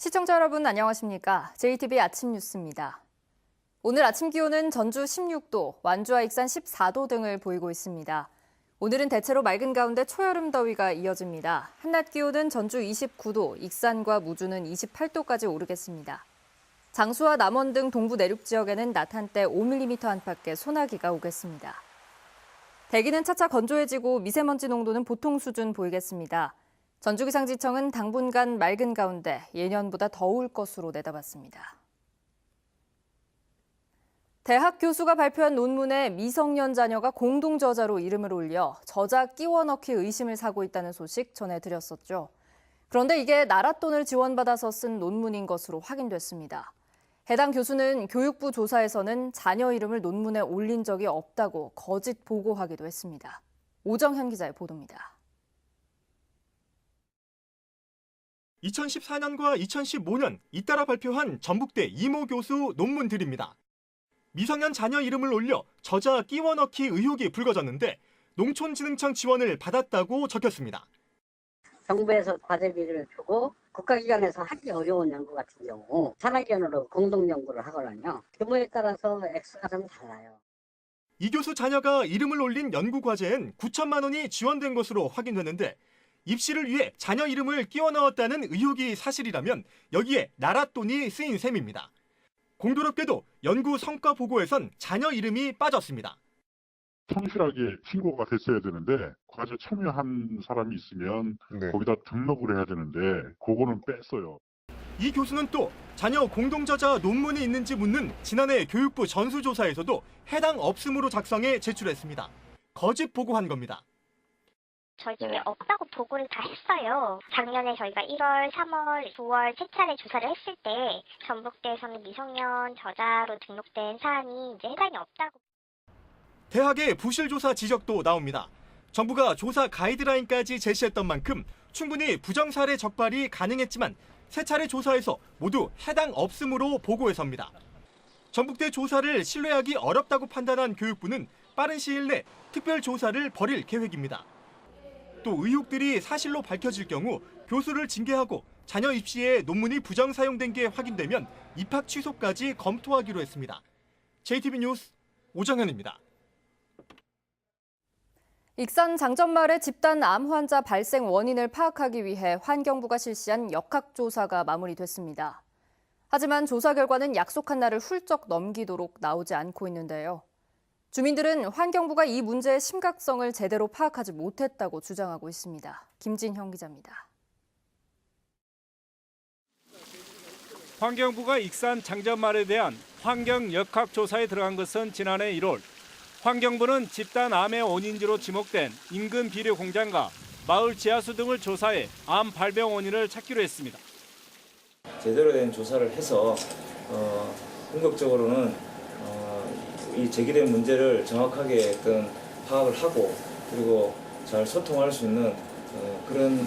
시청자 여러분 안녕하십니까? JTBC 아침 뉴스입니다. 오늘 아침 기온은 전주 16도, 완주와 익산 14도 등을 보이고 있습니다. 오늘은 대체로 맑은 가운데 초여름 더위가 이어집니다. 한낮 기온은 전주 29도, 익산과 무주는 28도까지 오르겠습니다. 장수와 남원 등 동부 내륙 지역에는 낮 한때 5mm 안팎의 소나기가 오겠습니다. 대기는 차차 건조해지고 미세먼지 농도는 보통 수준 보이겠습니다. 전주기상지청은 당분간 맑은 가운데 예년보다 더울 것으로 내다봤습니다. 대학 교수가 발표한 논문에 미성년 자녀가 공동 저자로 이름을 올려 저자 끼워 넣기 의심을 사고 있다는 소식 전해드렸었죠. 그런데 이게 나라 돈을 지원받아서 쓴 논문인 것으로 확인됐습니다. 해당 교수는 교육부 조사에서는 자녀 이름을 논문에 올린 적이 없다고 거짓 보고하기도 했습니다. 오정현 기자의 보도입니다. 2014년과 2015년 잇따라 발표한 전북대 이모 교수 논문들입니다. 미성년 자녀 이름을 올려 저자 끼워 넣기 의혹이 불거졌는데 농촌진흥청 지원을 받았다고 적혔습니다. 정부에서 과제비를 주고 국가기관에서 하기 어려운 연구 같은 경우 산학연으로 공동 연구를 하거든요. 규모에 따라서 액수가 좀 달라요. 이 교수 자녀가 이름을 올린 연구 과제엔 9천만 원이 지원된 것으로 확인됐는데 입시를 위해 자녀 이름을 끼워 넣었다는 의혹이 사실이라면 여기에 나라 돈이 쓰인 셈입니다. 공교롭게도 연구 성과 보고에선 자녀 이름이 빠졌습니다. 성실하게 신고가 됐어야 되는데 과제 참여한 사람이 있으면 거기다 등록을 해야 되는데 그거는 뺐어요. 이 교수는 또 자녀 공동저자 논문이 있는지 묻는 지난해 교육부 전수조사에서도 해당 없음으로 작성해 제출했습니다. 거짓 보고한 겁니다. 저희 집에 없다고 보고를 다 했어요. 작년에 저희가 1월, 3월, 9월 세 차례 조사를 했을 때 전북대에서는 미성년 저자로 등록된 사안이 이제 해당이 없다고. 대학의 부실조사 지적도 나옵니다. 정부가 조사 가이드라인까지 제시했던 만큼 충분히 부정 사례 적발이 가능했지만 세 차례 조사에서 모두 해당 없음으로 보고해서입니다. 전북대 조사를 신뢰하기 어렵다고 판단한 교육부는 빠른 시일 내 특별 조사를 벌일 계획입니다. 또 의혹들이 사실로 밝혀질 경우 교수를 징계하고 자녀 입시에 논문이 부정 사용된 게 확인되면 입학 취소까지 검토하기로 했습니다. JTBC 뉴스 오정현입니다. 익산 장전마을의 집단 암 환자 발생 원인을 파악하기 위해 환경부가 실시한 역학조사가 마무리됐습니다. 하지만 조사 결과는 약속한 날을 훌쩍 넘기도록 나오지 않고 있는데요. 주민들은 환경부가 이 문제의 심각성을 제대로 파악하지 못했다고 주장하고 있습니다. 김진형 기자입니다. 환경부가 익산 장전마을에 대한 환경 역학조사에 들어간 것은 지난해 1월. 환경부는 집단 암의 원인지로 지목된 인근 비료 공장과 마을 지하수 등을 조사해 암 발병 원인을 찾기로 했습니다. 제대로 된 조사를 해서 궁극적으로는 이 제기된 문제를 정확하게 파악을 하고 그리고 잘 소통할 수 있는 그런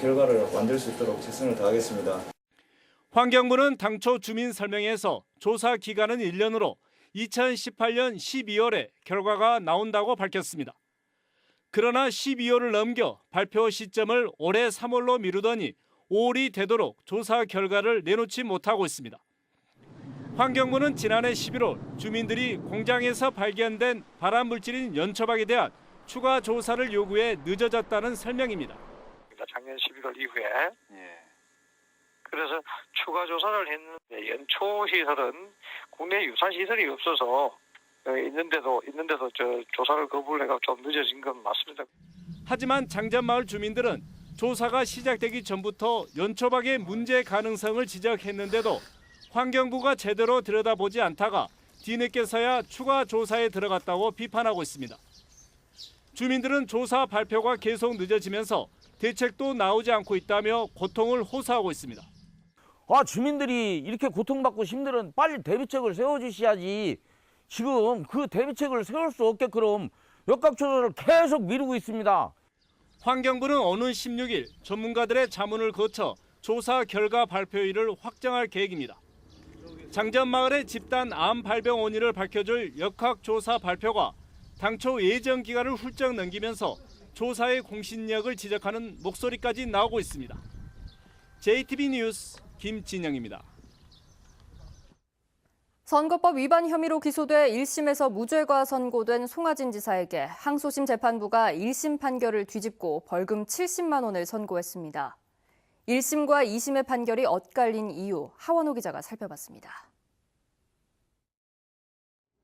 결과를 만들 수 있도록 최선을 다하겠습니다. 환경부는 당초 주민 설명회에서 조사 기간은 1년으로 2018년 12월에 결과가 나온다고 밝혔습니다. 그러나 12월을 넘겨 발표 시점을 올해 3월로 미루더니 5월이 되도록 조사 결과를 내놓지 못하고 있습니다. 환경부는 지난해 11월 주민들이 공장에서 발견된 발암물질인 연초박에 대한 추가 조사를 요구해 늦어졌다는 설명입니다. 작년 11월 이후에 그래서 추가 조사를 했는데 연초 시설은 국내 유산 시설이 없어서 있는데도 조사를 거부를 해가 좀 늦어진 건 맞습니다. 하지만 장전마을 주민들은 조사가 시작되기 전부터 연초박의 문제 가능성을 지적했는데도 환경부가 제대로 들여다보지 않다가 뒤늦게서야 추가 조사에 들어갔다고 비판하고 있습니다. 주민들은 조사 발표가 계속 늦어지면서 대책도 나오지 않고 있다며 고통을 호소하고 있습니다. 주민들이 이렇게 고통받고 힘들은 빨리 대비책을 세워주셔야지. 지금 그 대비책을 세울 수 없게끔 역학조사를 계속 미루고 있습니다. 환경부는 오는 16일 전문가들의 자문을 거쳐 조사 결과 발표일을 확정할 계획입니다. 장전마을의 집단 암 발병 원인을 밝혀줄 역학조사 발표가 당초 예정 기간을 훌쩍 넘기면서 조사의 공신력을 지적하는 목소리까지 나오고 있습니다. JTBC 뉴스 김진영입니다. 선거법 위반 혐의로 기소돼 1심에서 무죄가 선고된 송하진 지사에게 항소심 재판부가 1심 판결을 뒤집고 벌금 70만 원을 선고했습니다. 1심과 2심의 판결이 엇갈린 이유, 하원호 기자가 살펴봤습니다.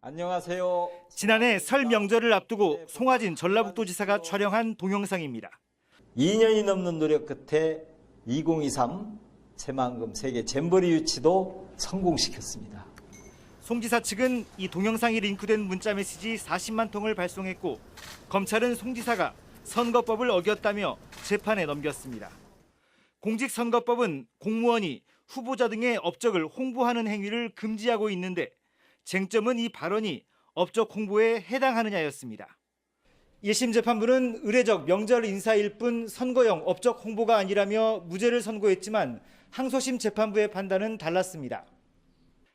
안녕하세요. 지난해 설 명절을 앞두고 송하진 전라북도지사가 촬영한 동영상입니다. 2년이 넘는 노력 끝에 2023 새만금 세계 잼버리 유치도 성공시켰습니다. 송 지사 측은 이 동영상이 링크된 문자메시지 40만 통을 발송했고 검찰은 송 지사가 선거법을 어겼다며 재판에 넘겼습니다. 공직선거법은 공무원이 후보자 등의 업적을 홍보하는 행위를 금지하고 있는데 쟁점은 이 발언이 업적 홍보에 해당하느냐였습니다. 1심 재판부는 의례적 명절 인사일 뿐 선거용 업적 홍보가 아니라며 무죄를 선고했지만 항소심 재판부의 판단은 달랐습니다.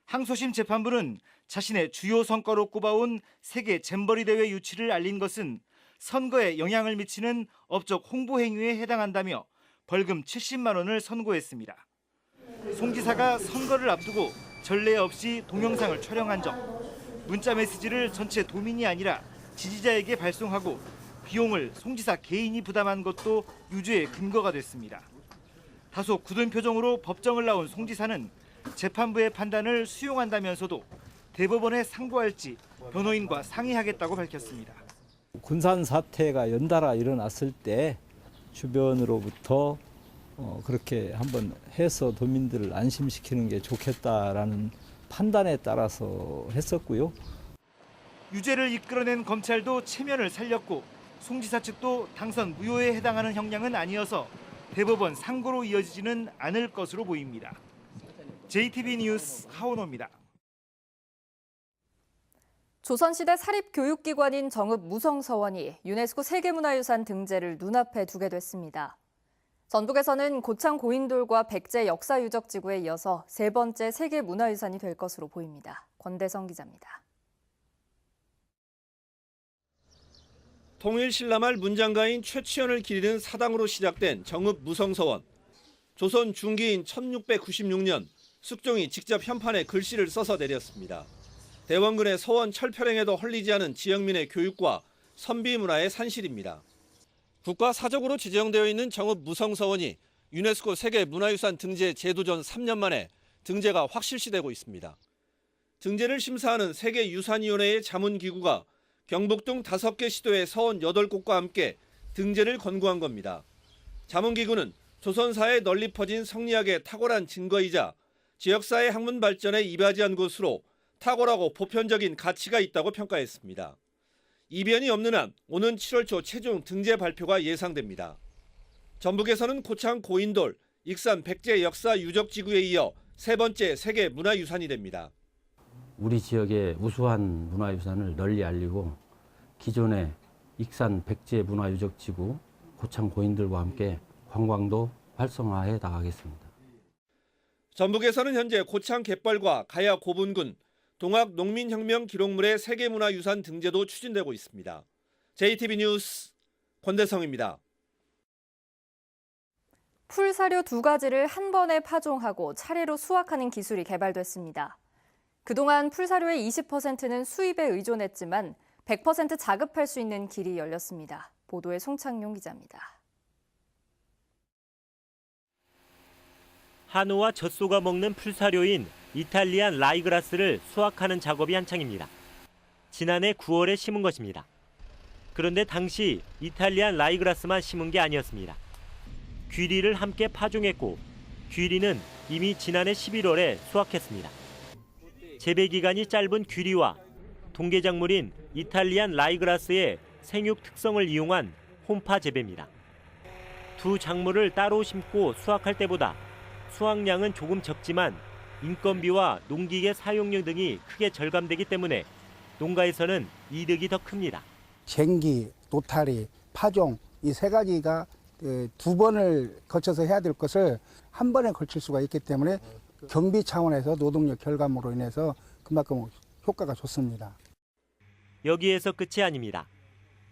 항소심 재판부는 자신의 주요 성과로 꼽아온 세계 잼버리 대회 유치를 알린 것은 선거에 영향을 미치는 업적 홍보 행위에 해당한다며 벌금 70만 원을 선고했습니다. 송 지사가 선거를 앞두고 전례 없이 동영상을 촬영한 점, 문자 메시지를 전체 도민이 아니라 지지자에게 발송하고 비용을 송 지사 개인이 부담한 것도 유죄의 근거가 됐습니다. 다소 굳은 표정으로 법정을 나온 송 지사는 재판부의 판단을 수용한다면서도 대법원에 상고할지 변호인과 상의하겠다고 밝혔습니다. 군산 사태가 연달아 일어났을 때 주변으로부터 그렇게 한번 해서 도민들을 안심시키는 게 좋겠다라는 판단에 따라서 했었고요. 유죄를 이끌어낸 검찰도 체면을 살렸고 송 지사 측도 당선 무효에 해당하는 형량은 아니어서 대법원 상고로 이어지지는 않을 것으로 보입니다. JTB 뉴스 하원호입니다. 조선시대 사립교육기관인 정읍 무성서원이 유네스코 세계문화유산 등재를 눈앞에 두게 됐습니다. 전북에서는 고창 고인돌과 백제 역사유적지구에 이어서 세 번째 세계문화유산이 될 것으로 보입니다. 권대성 기자입니다. 통일신라말 문장가인 최치현을 기리는 사당으로 시작된 정읍 무성서원. 조선 중기인 1696년 숙종이 직접 현판에 글씨를 써서 내렸습니다. 대원군의 서원 철표령에도 헐리지 않은 지역민의 교육과 선비 문화의 산실입니다. 국가 사적으로 지정되어 있는 정읍 무성서원이 유네스코 세계문화유산 등재 제도 전 3년 만에 등재가 확실시되고 있습니다. 등재를 심사하는 세계유산위원회의 자문기구가 경북 등 5개 시도의 서원 8곳과 함께 등재를 권고한 겁니다. 자문기구는 조선사에 널리 퍼진 성리학의 탁월한 증거이자 지역사회 학문 발전에 이바지한 곳으로 탁월하고 보편적인 가치가 있다고 평가했습니다. 이변이 없는 한 오는 7월 초 최종 등재 발표가 예상됩니다. 전북에서는 고창 고인돌, 익산 백제 역사 유적지구에 이어 세 번째 세계 문화유산이 됩니다. 우리 지역의 우수한 문화유산을 널리 알리고 기존의 익산 백제 문화유적지구, 고창 고인돌과 함께 관광도 활성화해 나가겠습니다. 전북에서는 현재 고창 갯벌과 가야 고분군, 동학 농민혁명 기록물의 세계문화유산 등재도 추진되고 있습니다. JTB 뉴스 권대성입니다. 풀사료 2가지를 한 번에 파종하고 차례로 수확하는 기술이 개발됐습니다. 그동안 풀사료의 20%는 수입에 의존했지만 100% 자급할 수 있는 길이 열렸습니다. 보도에 송창용 기자입니다. 한우와 젖소가 먹는 풀사료인 이탈리안 라이그라스를 수확하는 작업이 한창입니다. 지난해 9월에 심은 것입니다. 그런데 당시 이탈리안 라이그라스만 심은 게 아니었습니다. 귀리를 함께 파종했고 귀리는 이미 지난해 11월에 수확했습니다. 재배 기간이 짧은 귀리와 동계작물인 이탈리안 라이그라스의 생육 특성을 이용한 홈파 재배입니다. 두 작물을 따로 심고 수확할 때보다 수확량은 조금 적지만 인건비와 농기계 사용료 등이 크게 절감되기 때문에 농가에서는 이득이 더 큽니다. 쟁기, 노타리, 파종 이 세 가지가 2번을 거쳐서 해야 될 것을 한 번에 걸칠 수가 있기 때문에 경비 차원에서 노동력 결감으로 인해서 그만큼 효과가 좋습니다. 여기에서 끝이 아닙니다.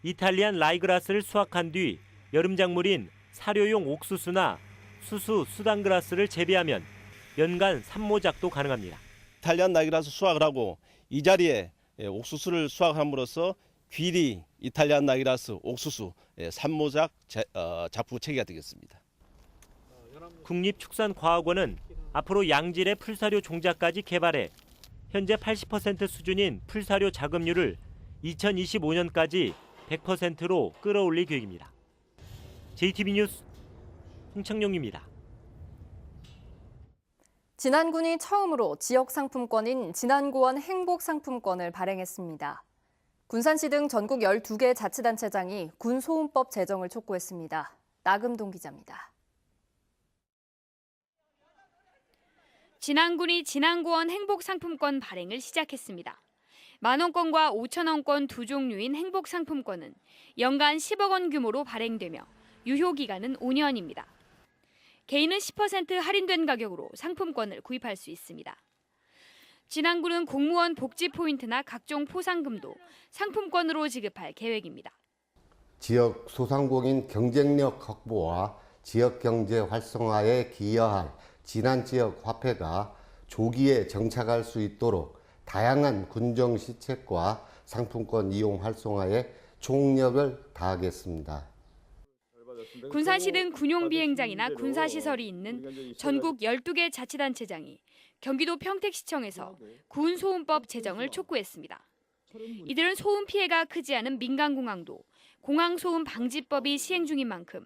이탈리안 라이그라스를 수확한 뒤 여름 작물인 사료용 옥수수나 수수 수단그라스를 재배하면 연간 산모작도 가능합니다. 이탈리안 나이그라스 수확을 하고 이 자리에 옥수수를 수확함으로써 귀리 이탈리안 나이그라스 옥수수 산모작 작부 체계가 되겠습니다. 국립축산과학원은 앞으로 양질의 풀사료 종자까지 개발해 현재 80% 수준인 풀사료 자급률을 2025년까지 100%로 끌어올릴 계획입니다. JTB 뉴스 홍창용입니다. 진안군이 처음으로 지역 상품권인 진안고원 행복상품권을 발행했습니다. 군산시 등 전국 12개 자치단체장이 군소음법 제정을 촉구했습니다. 나금동 기자입니다. 진안군이 진안고원 행복상품권 발행을 시작했습니다. 만원권과 5천원권 두 종류인 행복상품권은 연간 10억 원 규모로 발행되며 유효기간은 5년입니다. 개인은 10% 할인된 가격으로 상품권을 구입할 수 있습니다. 진안군은 공무원 복지 포인트나 각종 포상금도 상품권으로 지급할 계획입니다. 지역 소상공인 경쟁력 확보와 지역 경제 활성화에 기여할 진안지역 화폐가 조기에 정착할 수 있도록 다양한 군정 시책과 상품권 이용 활성화에 총력을 다하겠습니다. 군산시 등 군용 비행장이나 군사시설이 있는 전국 12개 자치단체장이 경기도 평택시청에서 군소음법 제정을 촉구했습니다. 이들은 소음 피해가 크지 않은 민간공항도 공항소음 방지법이 시행 중인 만큼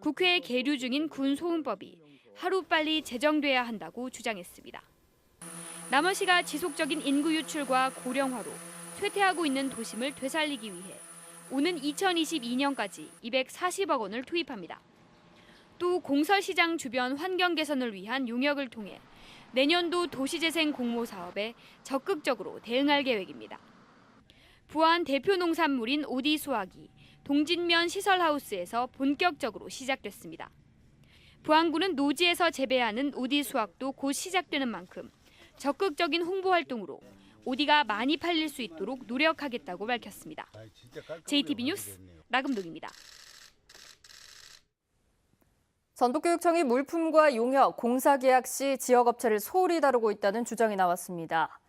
국회에 계류 중인 군소음법이 하루빨리 제정돼야 한다고 주장했습니다. 남원시가 지속적인 인구 유출과 고령화로 쇠퇴하고 있는 도심을 되살리기 위해 오는 2022년까지 240억 원을 투입합니다. 또 공설시장 주변 환경 개선을 위한 용역을 통해 내년도 도시재생 공모 사업에 적극적으로 대응할 계획입니다. 부안 대표 농산물인 오디 수확이 동진면 시설하우스에서 본격적으로 시작됐습니다. 부안군은 노지에서 재배하는 오디 수확도 곧 시작되는 만큼 적극적인 홍보 활동으로 오디가 많이 팔릴 수 있도록 노력하겠다고 밝혔습니다. JTB 뉴스 나금동입니다. 전북교육청이 물품과 용역, 공사 계약 시 지역업체를 소홀히 다루고 있다는 주장이 나왔습니다.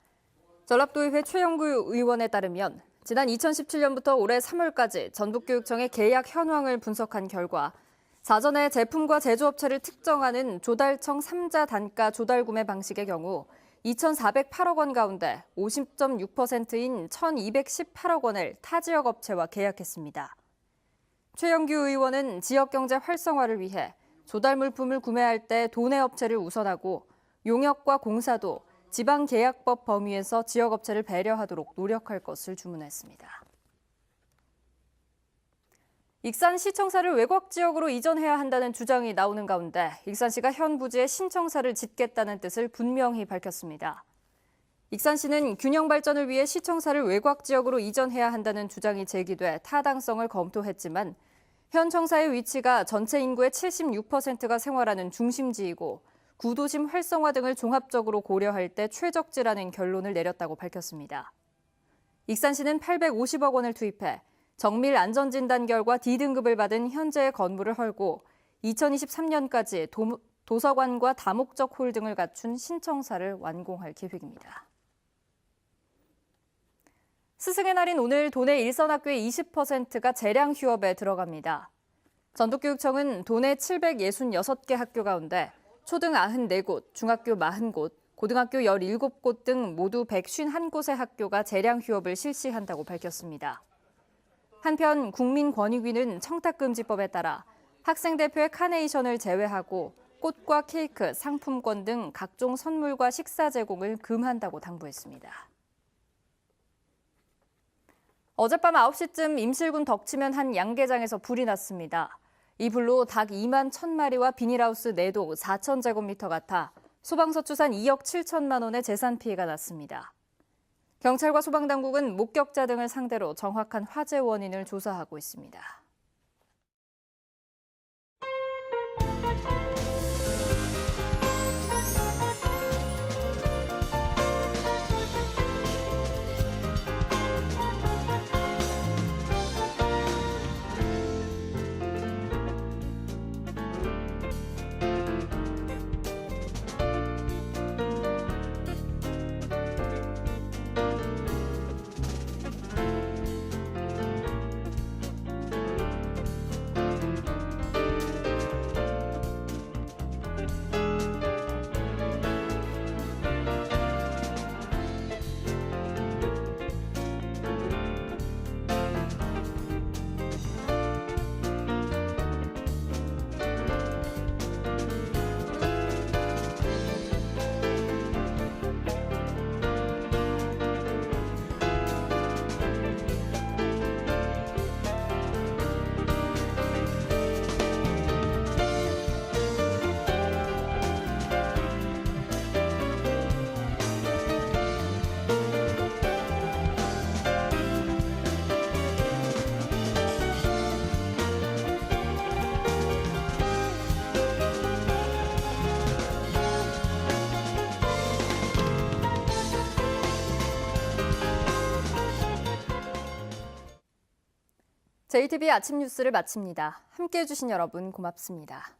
전라도의회 최영구 의원에 따르면 지난 2017년부터 올해 3월까지 전북교육청의 계약 현황을 분석한 결과 사전에 제품과 제조업체를 특정하는 조달청 3자 단가 조달 구매 방식의 경우 2,408억 원 가운데 50.6%인 1,218억 원을 타 지역 업체와 계약했습니다. 최영규 의원은 지역 경제 활성화를 위해 조달 물품을 구매할 때 도내 업체를 우선하고 용역과 공사도 지방계약법 범위에서 지역 업체를 배려하도록 노력할 것을 주문했습니다. 익산시청사를 외곽 지역으로 이전해야 한다는 주장이 나오는 가운데 익산시가 현 부지에 신청사를 짓겠다는 뜻을 분명히 밝혔습니다. 익산시는 균형 발전을 위해 시청사를 외곽 지역으로 이전해야 한다는 주장이 제기돼 타당성을 검토했지만 현 청사의 위치가 전체 인구의 76%가 생활하는 중심지이고 구도심 활성화 등을 종합적으로 고려할 때 최적지라는 결론을 내렸다고 밝혔습니다. 익산시는 850억 원을 투입해 정밀 안전진단 결과 D등급을 받은 현재의 건물을 헐고 2023년까지 도서관과 다목적 홀 등을 갖춘 신청사를 완공할 계획입니다. 스승의 날인 오늘 도내 일선학교의 20%가 재량 휴업에 들어갑니다. 전북교육청은 도내 766개 학교 가운데 초등 94곳, 중학교 40곳, 고등학교 17곳 등 모두 151곳의 학교가 재량 휴업을 실시한다고 밝혔습니다. 한편 국민권익위는 청탁금지법에 따라 학생 대표의 카네이션을 제외하고 꽃과 케이크, 상품권 등 각종 선물과 식사 제공을 금한다고 당부했습니다. 어젯밤 9시쯤 임실군 덕치면 한 양계장에서 불이 났습니다. 이 불로 닭 2만 1,000마리와 비닐하우스 4동 4,000제곱미터가 타 소방서 추산 2억 7천만 원의 재산 피해가 났습니다. 경찰과 소방당국은 목격자 등을 상대로 정확한 화재 원인을 조사하고 있습니다. JTBC 아침 뉴스를 마칩니다. 함께해 주신 여러분 고맙습니다.